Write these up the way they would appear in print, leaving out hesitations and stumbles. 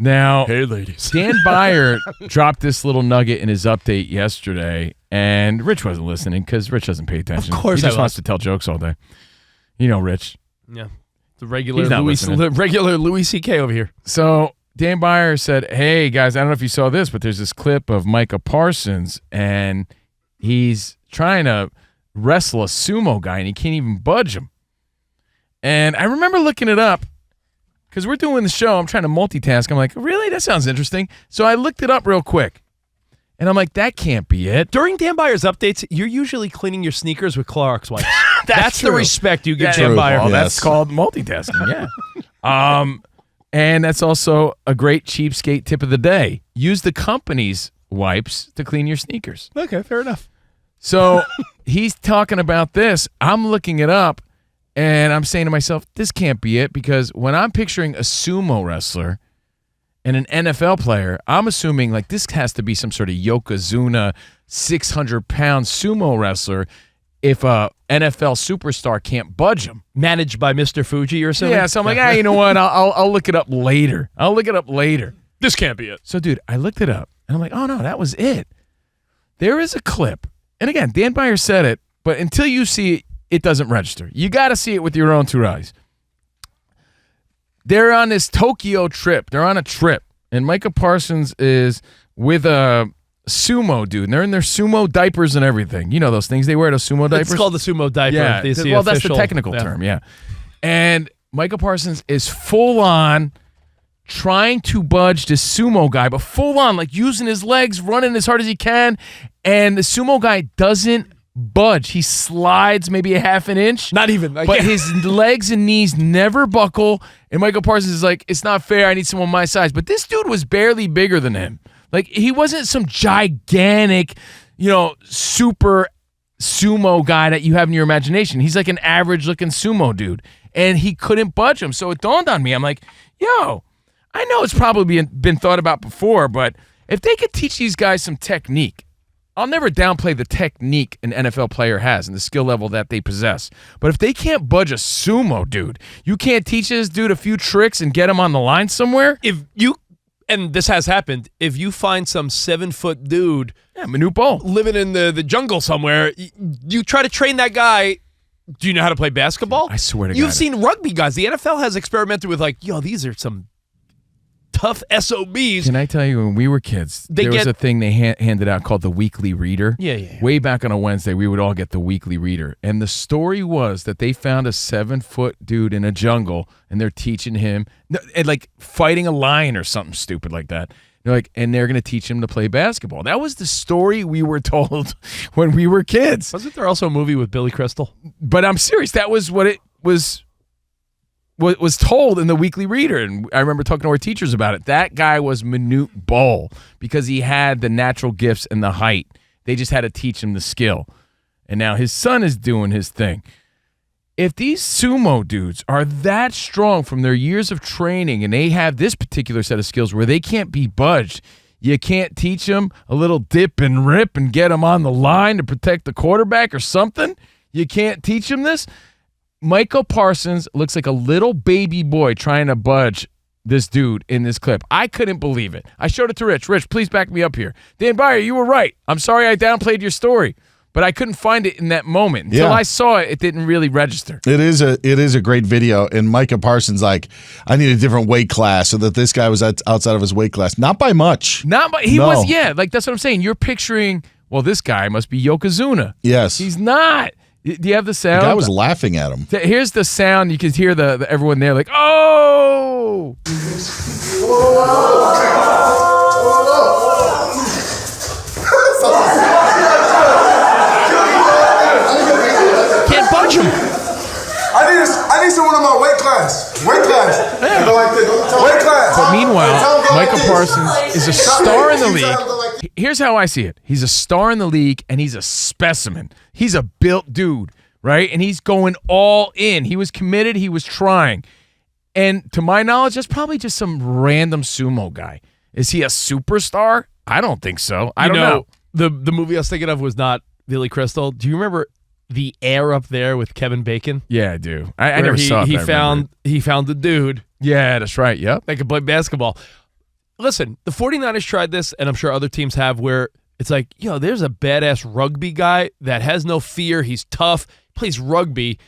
Now, hey, ladies. Dan Byer dropped this little nugget in his update yesterday, and Rich wasn't listening because Rich doesn't pay attention. Of course he just wants to tell jokes all day. You know Rich. Yeah. The regular He's not Louis C.K. over here. So Dan Byer said, hey, guys, I don't know if you saw this, but there's this clip of Micah Parsons, and he's trying to wrestle a sumo guy, and he can't even budge him. And I remember looking it up because we're doing the show. I'm trying to multitask. I'm like, really? That sounds interesting. So I looked it up real quick, and I'm like, that can't be it. During Dan Byer's updates, you're usually cleaning your sneakers with Clorox wipes. That's true. The respect you give Dan Byer. Well, that's called multitasking, yeah. And that's also a great cheapskate tip of the day. Use the company's wipes to clean your sneakers. Okay, fair enough. So he's talking about this. I'm looking it up, and I'm saying to myself, this can't be it, because when I'm picturing a sumo wrestler and an NFL player, I'm assuming like this has to be some sort of Yokozuna 600-pound sumo wrestler if a NFL superstar can't budge him. Managed by Mr. Fuji or something? Yeah, so I'm like, you know what? I'll look it up later. This can't be it. So, dude, I looked it up, and I'm like, oh, no, that was it. There is a clip. And again, Dan Byer said it, but until you see it, it doesn't register. You got to see it with your own two eyes. They're on this Tokyo trip. They're on a trip, and Micah Parsons is with a sumo dude, and they're in their sumo diapers and everything. You know those things they wear, those sumo diapers? It's called the sumo diaper. Yeah, well, that's the technical term, yeah. And Micah Parsons is full-on trying to budge this sumo guy, but full-on, like using his legs, running as hard as he can, and the sumo guy doesn't budge. He slides maybe a half an inch. Not even. But his legs and knees never buckle, and Micah Parsons is like, it's not fair, I need someone my size. But this dude was barely bigger than him. Like, he wasn't some gigantic, super sumo guy that you have in your imagination. He's like an average-looking sumo dude, and he couldn't budge him. So it dawned on me. I'm like, yo, I know it's probably been thought about before, but if they could teach these guys some technique, I'll never downplay the technique an NFL player has and the skill level that they possess. But if they can't budge a sumo dude, you can't teach this dude a few tricks and get him on the line somewhere? And this has happened, if you find some 7-foot dude Manute Bol, living in the jungle somewhere, you try to train that guy. Do you know how to play basketball? I swear to God. You've seen rugby guys. The NFL has experimented with these are some tough SOBs. Can I tell you, when we were kids, there was a thing they handed out called the Weekly Reader. Yeah. Way back on a Wednesday, we would all get the Weekly Reader. And the story was that they found a 7-foot dude in a jungle, and they're teaching him, and like fighting a lion or something stupid like that. They're like, and they're going to teach him to play basketball. That was the story we were told when we were kids. Wasn't there also a movie with Billy Crystal? But I'm serious. That was what it was told in the Weekly Reader, and I remember talking to our teachers about it. That guy was Manute Bol because he had the natural gifts and the height. They just had to teach him the skill. And now his son is doing his thing. If these sumo dudes are that strong from their years of training and they have this particular set of skills where they can't be budged, you can't teach them a little dip and rip and get them on the line to protect the quarterback or something? You can't teach them this? Micah Parsons looks like a little baby boy trying to budge this dude in this clip. I couldn't believe it. I showed it to Rich. Rich, please back me up here. Dan Byer, you were right. I'm sorry I downplayed your story, but I couldn't find it in that moment. Until I saw it, it didn't really register. It is a great video, and Micah Parsons I need a different weight class, so that this guy was outside of his weight class. Not by much. He was, like that's what I'm saying. You're picturing, well, this guy must be Yokozuna. Yes. He's not. Do you have the sound? The guy was laughing at him. Here's the sound. You can hear the everyone there like, oh! Can't budge him. I need someone in my weight class. Weight class. Yeah. Weight class. But meanwhile, Micah Parsons is a star in the league. Here's how I see it. He's a star in the league, and he's a specimen. He's a built dude, right? And he's going all in. He was committed. He was trying. And to my knowledge, that's probably just some random sumo guy. Is he a superstar? I don't think so. I don't know. The movie I was thinking of was not Billy Crystal. Do you remember The Air Up There with Kevin Bacon? Yeah, I do. I never saw it. He found the dude. Yeah, that's right. Yep. That could play basketball. listen, the 49ers tried this, and I'm sure other teams have, where it's like, there's a badass rugby guy that has no fear. He's tough, plays rugby.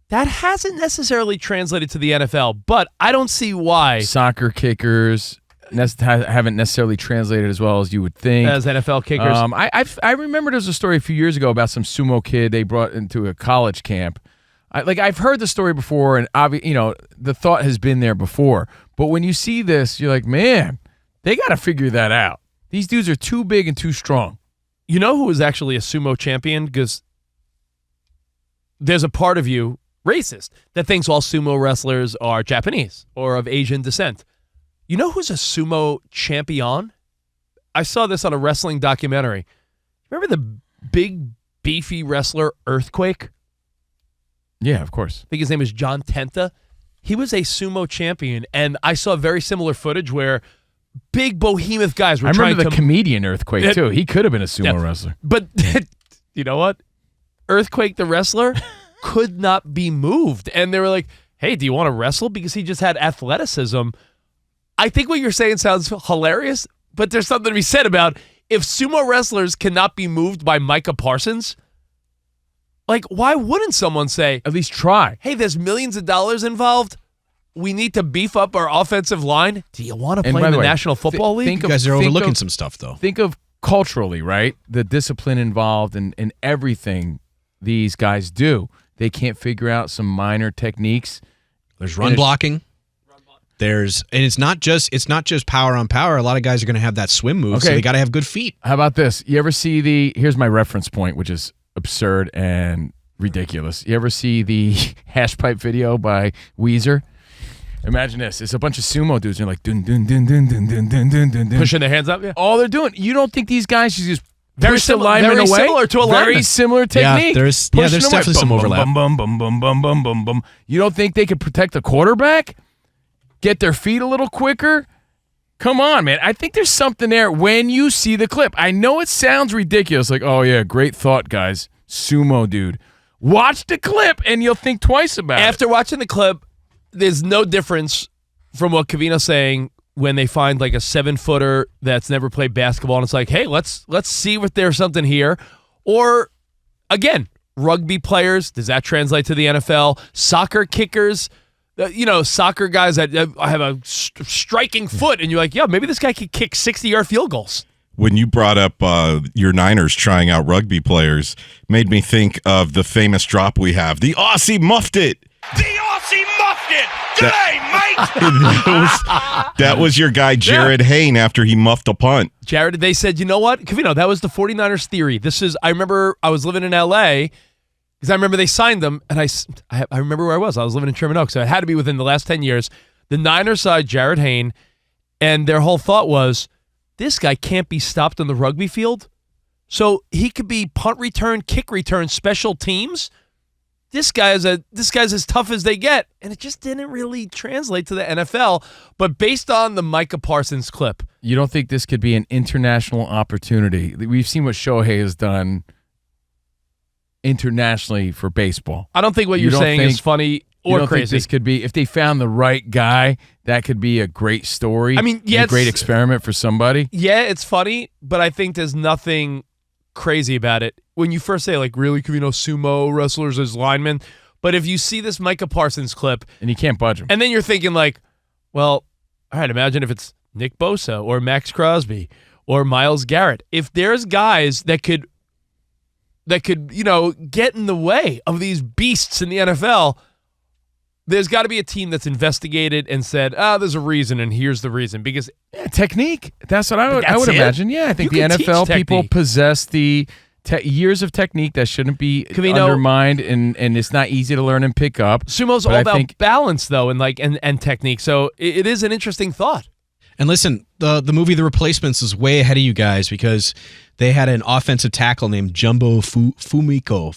That hasn't necessarily translated to the NFL, but I don't see why. Soccer kickers haven't necessarily translated as well as you would think. As NFL kickers. I remember there was a story a few years ago about some sumo kid they brought into a college camp. I've heard the story before, and the thought has been there before. But when you see this, you're like, man, they got to figure that out. These dudes are too big and too strong. You know who is actually a sumo champion? Because there's a part of you, racist, that thinks all sumo wrestlers are Japanese or of Asian descent. You know who's a sumo champion? I saw this on a wrestling documentary. Remember the big, beefy wrestler Earthquake? Yeah, of course. I think his name is John Tenta. He was a sumo champion, and I saw very similar footage where big behemoth guys were trying to... I remember the comedian Earthquake, too. He could have been a sumo wrestler. But you know what? Earthquake, the wrestler, could not be moved. And they were like, hey, do you want to wrestle? Because he just had athleticism. I think what you're saying sounds hilarious, but there's something to be said about if sumo wrestlers cannot be moved by Micah Parsons, like, why wouldn't someone say, at least try? Hey, there's millions of dollars involved. We need to beef up our offensive line. Do you want to play in the National Football League? You guys are overlooking some stuff, though. Think of culturally, right? The discipline involved in everything these guys do. They can't figure out some minor techniques. There's run blocking. And it's not just power on power. A lot of guys are going to have that swim move, so they got to have good feet. How about this? You ever see here's my reference point, which is absurd and ridiculous. You ever see the hash pipe video by Weezer? Imagine this. It's a bunch of sumo dudes. They're like, dun, dun, dun, dun, dun, dun, dun, dun, dun. Pushing their hands up? Yeah. All they're doing. You don't think these guys should just very push the lineman away? Similar to a lineman. Very similar technique. There's definitely some overlap. Bum, bum, bum, bum, bum, bum, bum. You don't think they could protect the quarterback? Get their feet a little quicker? Come on, man. I think there's something there when you see the clip. I know it sounds ridiculous. Like, oh, yeah, great thought, guys. Sumo dude. Watch the clip, and you'll think twice about it. After watching the clip, there's no difference from what Covino's saying when they find like a 7-footer that's never played basketball, and it's like, hey, let's see if there's something here. Or, again, rugby players, does that translate to the NFL? Soccer kickers, soccer guys that have a striking foot, and you're like, yeah, maybe this guy could kick 60-yard field goals. When you brought up your Niners trying out rugby players, made me think of the famous drop we have. The Aussie muffed it. The Aussie muffed it. G'day, mate. That was your guy, Jared Hayne, after he muffed a punt. Jared, they said, you know what? Covino, that was the 49ers theory. I remember I was living in L.A., because I remember they signed them, and I remember where I was. I was living in Sherman Oaks, so it had to be within the last 10 years. The Niners signed Jared Hayne, and their whole thought was, this guy can't be stopped on the rugby field, so he could be punt return, kick return, special teams. This guy's as tough as they get, and it just didn't really translate to the NFL. But based on the Micah Parsons clip, you don't think this could be an international opportunity? We've seen what Shohei has done internationally for baseball. I don't think what you're saying is funny or you don't crazy. Think this could be, if they found the right guy, that could be a great story. I mean, yeah, a great experiment for somebody. Yeah, it's funny, but I think there's nothing crazy about it. When you first say, like, really, Covino, sumo wrestlers as linemen, but if you see this Micah Parsons clip, and you can't budge him, and then you're thinking, like, well, all right, imagine if it's Nick Bosa or Max Crosby or Myles Garrett. If there's guys that could get in the way of these beasts in the NFL, there's got to be a team that's investigated and said, there's a reason, and here's the reason. Because technique. That's what I would imagine. Yeah, I think the NFL people possess the years of technique that shouldn't be undermined, and it's not easy to learn and pick up. Sumo's all about balance, though, and technique. So it is an interesting thought. And listen, the movie The Replacements is way ahead of you guys because they had an offensive tackle named Jumbo Fumiko,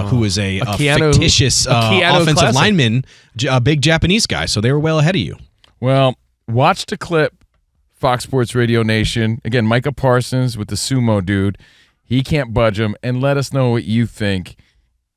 who is a fictitious offensive classic lineman, a big Japanese guy. So they were well ahead of you. Well, watch the clip, Fox Sports Radio Nation. Again, Micah Parsons with the sumo dude. He can't budge him. And let us know what you think.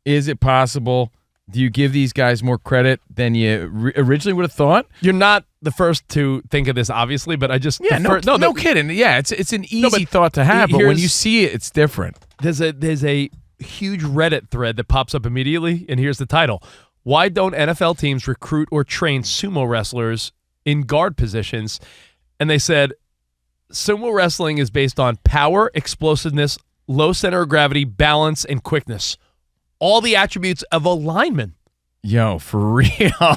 Is it possible? Do you give these guys more credit than you originally would have thought? You're not the first to think of this, obviously, but I just no kidding. Yeah, it's an easy thought to have, but when you see it, it's different. There's a huge Reddit thread that pops up immediately, and here's the title: Why don't NFL teams recruit or train sumo wrestlers in guard positions? And they said sumo wrestling is based on power, explosiveness, low center of gravity, balance, and quickness. All the attributes of a lineman. Yo, for real.